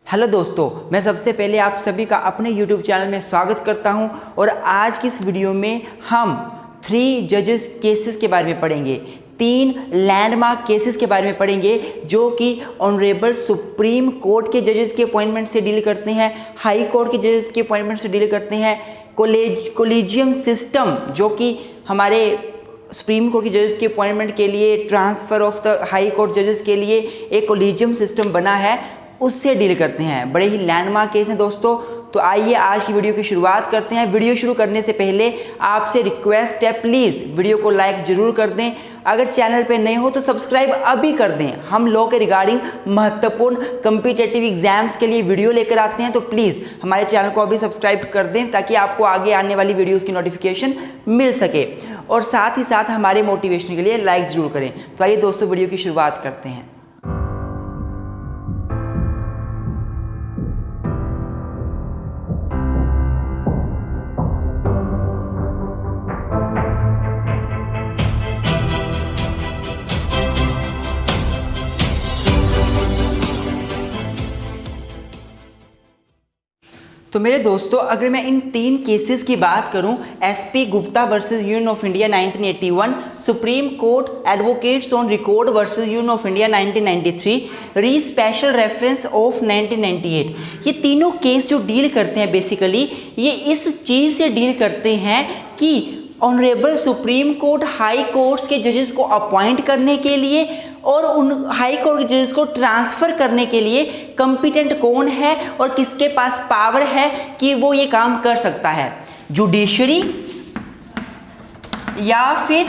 Hello दोस्तों, मैं सबसे पहले आप सभी का अपने YouTube चैनल में स्वागत करता हूं और आज की इस वीडियो में हम 3 जजेस केसेस के बारे में पढ़ेंगे। 3 लैंडमार्क केसेस के बारे में पढ़ेंगे जो कि ऑनरेबल सुप्रीम कोर्ट के जजेस के अपॉइंटमेंट से डील करते हैं, हाई कोर्ट के जजेस के अपॉइंटमेंट से डील करते हैं, कोलिजियम सिस्टम जो कि हमारे सुप्रीम कोर्ट के जजेस के अपॉइंटमेंट के लिए, transfer of the high court जजेस के लिए एक कोलिजियम सिस्टम बना है, उससे डील करते हैं। बड़े ही लैंडमार्क केस हैं दोस्तों। तो आइए आज की वीडियो की शुरुआत करते हैं। वीडियो शुरू करने से पहले आपसे रिक्वेस्ट है, प्लीज़ वीडियो को लाइक ज़रूर कर दें। अगर चैनल पे नए हो तो सब्सक्राइब अभी कर दें। हम लॉ के रिगार्डिंग महत्वपूर्ण कम्पिटिटिव एग्जाम्स के लिए वीडियो लेकर आते हैं, तो प्लीज़ हमारे चैनल को अभी सब्सक्राइब कर दें ताकि आपको आगे आने वाली वीडियोज़ की नोटिफिकेशन मिल सके। और साथ ही साथ हमारे मोटिवेशन के लिए लाइक ज़रूर करें। तो आइए दोस्तों वीडियो की शुरुआत करते हैं। तो मेरे दोस्तों, अगर मैं इन 3 केसेस की बात करूं, SP Gupta versus union of India 1981, supreme court advocates on record versus union of India 1993, री स्पेशल रेफरेंस ऑफ 1998, ये तीनों केस जो डील करते हैं बेसिकली ये इस चीज़ से डील करते हैं कि honourable supreme court high courts के जजेस को अपॉइंट करने के लिए और उन हाई कोर्ट के जजेस को ट्रांसफ़र करने के लिए कॉम्पिटेंट कौन है और किसके पास पावर है कि वो ये काम कर सकता है, जुडिशरी या फिर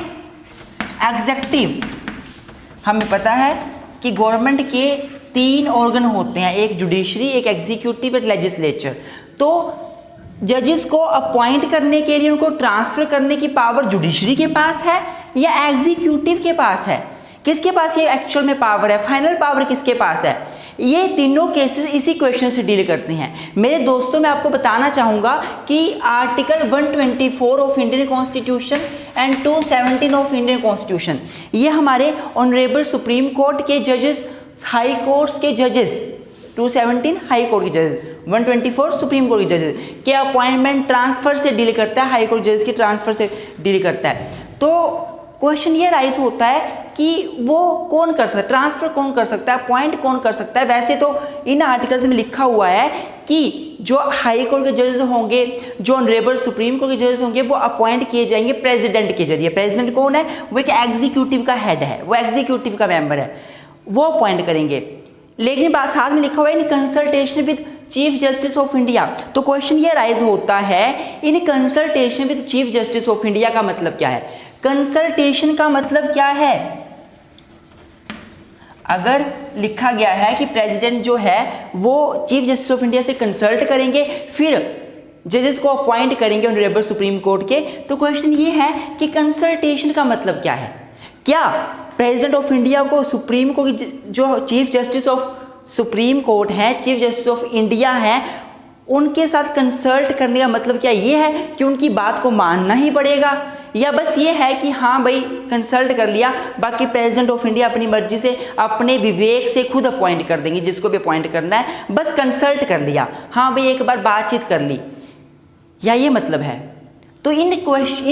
एग्जेक्टिव। हमें पता है कि गवर्नमेंट के 3 ऑर्गन होते हैं, एक जुडिशरी, एक एग्जीक्यूटिव, एक लेजिस्लेचर। तो जजेस को अपॉइंट करने के लिए, उनको ट्रांसफ़र करने की पावर जुडिशरी के पास है या एग्जीक्यूटिव के पास है? किसके पास ये एक्चुअल में पावर है, फाइनल पावर किसके पास है? ये तीनों केसेस इसी क्वेश्चन से डील करते हैं। मेरे दोस्तों, मैं आपको बताना चाहूँगा कि article 124 of Indian constitution and 217 of Indian constitution, ये हमारे ऑनरेबल सुप्रीम कोर्ट के जजेस, हाई कोर्ट्स के जजेस, 217 हाई कोर्ट के जजेस, 124 सुप्रीम कोर्ट के जजेस के अपॉइंटमेंट ट्रांसफ़र से डील करता है, हाई कोर्ट जजेस के ट्रांसफ़र से डील करता है। तो क्वेश्चन ये राइज होता है कि वो कौन कर सकता है, ट्रांसफ़र कौन कर सकता है, अपॉइंट कौन कर सकता है। वैसे तो इन आर्टिकल्स में लिखा हुआ है कि जो हाई कोर्ट के जजेस होंगे, जो ऑनरेबल सुप्रीम कोर्ट के जजेस होंगे, वो अपॉइंट किए जाएंगे प्रेसिडेंट के जरिए। प्रेसिडेंट कौन है? वो एक एग्जीक्यूटिव का हेड है, वो एग्जीक्यूटिव का मेंबर है, वो अपॉइंट करेंगे। लेकिन बात साथ में लिखा हुआ है in consultation with chief justice of India. तो क्वेश्चन ये राइज होता है, in consultation with chief justice of India का मतलब क्या है? कंसल्टेशन का मतलब क्या है? अगर लिखा गया है कि प्रेसिडेंट जो है वो चीफ जस्टिस ऑफ इंडिया से कंसल्ट करेंगे, फिर जजेस को अपॉइंट करेंगे ऑनरेबल सुप्रीम कोर्ट के, तो क्वेश्चन ये है कि कंसल्टेशन का मतलब क्या है? क्या प्रेसिडेंट ऑफ इंडिया को सुप्रीम कोर्ट जो chief justice of supreme court है, चीफ जस्टिस ऑफ इंडिया है, उनके साथ कंसल्ट करने का मतलब क्या ये है कि उनकी बात को मानना ही पड़ेगा, या बस ये है कि हाँ भाई कंसल्ट कर लिया, बाकी प्रेसिडेंट ऑफ इंडिया अपनी मर्जी से, अपने विवेक से खुद अपॉइंट कर देंगे जिसको भी अपॉइंट करना है, बस कंसल्ट कर लिया, हाँ भाई एक बार बातचीत कर ली, या ये मतलब है? तो इन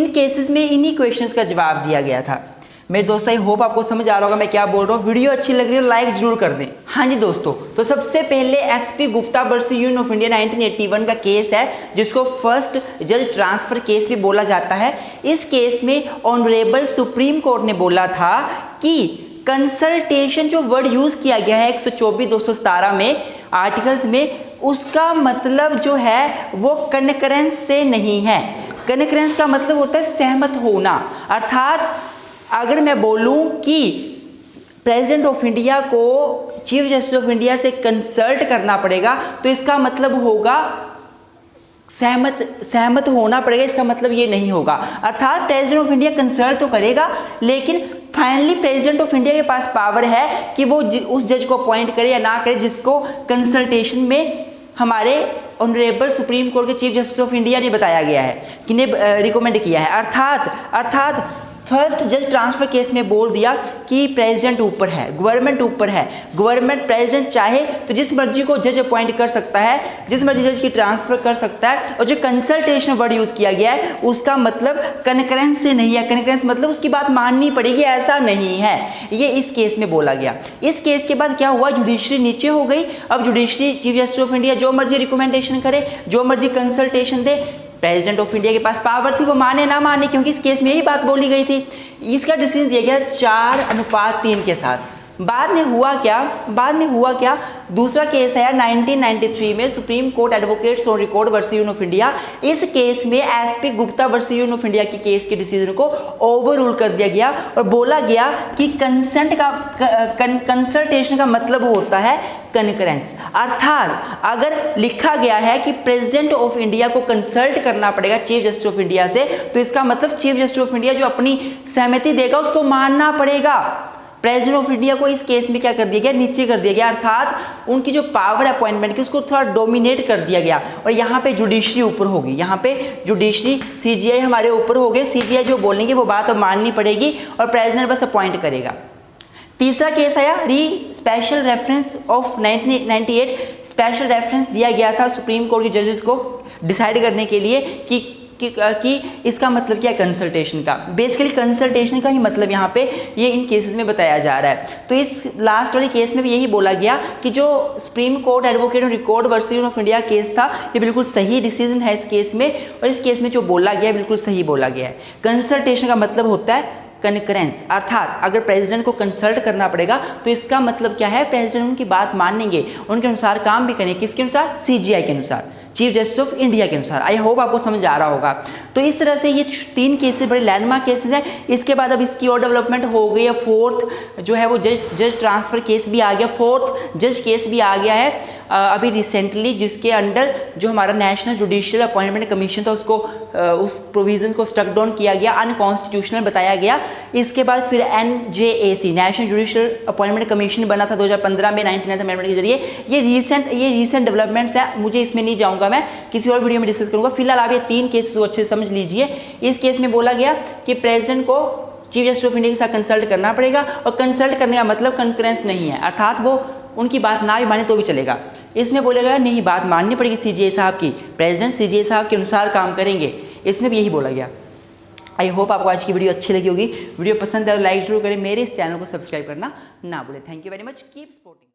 केसेस में इन्हीं क्वेश्चंस का जवाब दिया गया था। मेरे दोस्तों, आई होप आपको समझ आ रहा होगा मैं क्या बोल रहा हूँ। वीडियो अच्छी लग रही है लाइक जरूर कर दें। हाँ जी दोस्तों, तो सबसे पहले SP Gupta versus union of India 1981 का केस है, जिसको फर्स्ट जज ट्रांसफर केस भी बोला जाता है। इस केस में ऑनरेबल सुप्रीम कोर्ट ने बोला था कि कंसल्टेशन जो वर्ड यूज किया गया है 124-217 में आर्टिकल्स में, उसका मतलब जो है वो कनकरेंस से नहीं है। कनकरेंस का मतलब होता है सहमत होना। अर्थात अगर मैं बोलूं कि प्रेसिडेंट ऑफ इंडिया को चीफ जस्टिस ऑफ इंडिया से कंसल्ट करना पड़ेगा, तो इसका मतलब होगा सहमत होना पड़ेगा। इसका मतलब ये नहीं होगा। अर्थात प्रेसिडेंट ऑफ इंडिया कंसल्ट तो करेगा, लेकिन फाइनली प्रेसिडेंट ऑफ इंडिया के पास पावर है कि वो उस जज को अपॉइंट करे या ना करे जिसको कंसल्टेशन में हमारे ऑनरेबल सुप्रीम कोर्ट के चीफ जस्टिस ऑफ इंडिया ने बताया गया है, किन्हें रिकमेंड किया है। अर्थात फर्स्ट जज ट्रांसफर केस में बोल दिया कि प्रेसिडेंट ऊपर है, गवर्नमेंट ऊपर है, गवर्नमेंट प्रेसिडेंट चाहे तो जिस मर्जी को जज अपॉइंट कर सकता है, जिस मर्जी जज की ट्रांसफर कर सकता है। और जो कंसल्टेशन वर्ड यूज किया गया है उसका मतलब कनकरेंस से नहीं है, कनकरेंस मतलब उसकी बात माननी पड़ेगी ऐसा नहीं है, ये इस केस में बोला गया। इस केस के बाद क्या हुआ, जुडिशरी नीचे हो गई। अब judiciary chief justice of India जो मर्जी रिकमेंडेशन करे, जो मर्जी consultation they, president of India के पास पावर थी, वो माने ना माने, क्योंकि इस केस में यही बात बोली गई थी। इसका डिसीजन दिया गया 4:3 के साथ। बाद में हुआ क्या, दूसरा केस है 1993 में supreme court advocates on record versus union of India. इस केस में SP Gupta versus union of India के केस के डिसीजन को ओवररूल कर दिया गया और बोला गया कि कंसल्टेशन का मतलब होता है कनकरेंस। अर्थात अगर लिखा गया है कि प्रेसिडेंट ऑफ इंडिया को कंसल्ट करना पड़ेगा चीफ जस्टिस ऑफ इंडिया से, तो इसका मतलब चीफ जस्टिस ऑफ इंडिया जो अपनी सहमति देगा उसको मानना पड़ेगा। प्रेसिडेंट ऑफ इंडिया को इस केस में क्या कर दिया गया, नीचे कर दिया गया, अर्थात उनकी जो पावर अपॉइंटमेंट की उसको थोड़ा डोमिनेट कर दिया गया। और यहाँ पे जुडिशरी ऊपर होगी, यहाँ पे जुडिशरी सीजीआई हमारे ऊपर हो गए, सीजीआई जो बोलेंगे वो बात अब माननी पड़ेगी और प्रेसिडेंट बस अपॉइंट करेगा। तीसरा केस आया special reference of 1998। Special reference दिया गया था सुप्रीम कोर्ट के जजेस को डिसाइड करने के लिए कि इसका मतलब क्या है कंसल्टेशन का। बेसिकली कंसल्टेशन का ही मतलब यहाँ पे ये इन केसेस में बताया जा रहा है। तो इस लास्ट वाले केस में भी यही बोला गया कि जो supreme court advocate on record versus union of India case था, ये बिल्कुल सही डिसीजन है इस केस में, और इस केस में जो बोला गया है बिल्कुल सही बोला गया है। कंसल्टेशन का मतलब होता है कनकरेंस, अर्थात अगर प्रेसिडेंट को कंसल्ट करना पड़ेगा तो इसका मतलब क्या है, प्रेसिडेंट उनकी बात मानेंगे, उनके अनुसार काम भी करेंगे। किसके अनुसार, सीजीआई के अनुसार, चीफ जस्टिस ऑफ इंडिया के अनुसार। आई होप आपको समझ आ रहा होगा। तो इस तरह से ये 3 केसेस बड़े लैंडमार्क केसेस हैं। इसके बाद अब इसकी और डेवलपमेंट हो गई है। 4th जो है वो जज ट्रांसफर केस भी आ गया, 4th जज केस भी आ गया है अभी रिसेंटली, जिसके अंडर जो हमारा नेशनल जुडिशियल अपॉइंटमेंट कमीशन था उसको उस प्रोविजन को स्ट्रक डाउन किया गया, अनकॉन्स्टिट्यूशनल बताया गया। इसके बाद फिर NJAC national judicial appointment commission बना था 2015 में 99th अमेंडमेंट के जरिए। ये रीसेंट डेवलपमेंट्स है, मुझे इसमें नहीं जाऊंगा, मैं किसी और वीडियो में डिस्कस करूंगा। फिलहाल आप ये 3 केसेस को अच्छे से समझ लीजिए। इस केस में बोला गया कि प्रेसिडेंट को चीफ जस्टिस ऑफ इंडिया के साथ कंसल्ट करना पड़ेगा, और कंसल्ट करने का मतलब कंकरेंस नहीं है, अर्थात वो उनकी बात ना भी माने तो भी चलेगा। इसमें बोलेगा नहीं, बात माननी पड़ेगी सीजीआई साहब की, प्रेसिडेंट सीजीआई साहब के अनुसार काम करेंगे, इसमें भी यही बोला गया। आई होप आपको आज की वीडियो अच्छी लगी होगी। वीडियो पसंद है तो लाइक जरूर करें, मेरे इस चैनल को सब्सक्राइब करना ना भूलें। Thank you very much, keep supporting.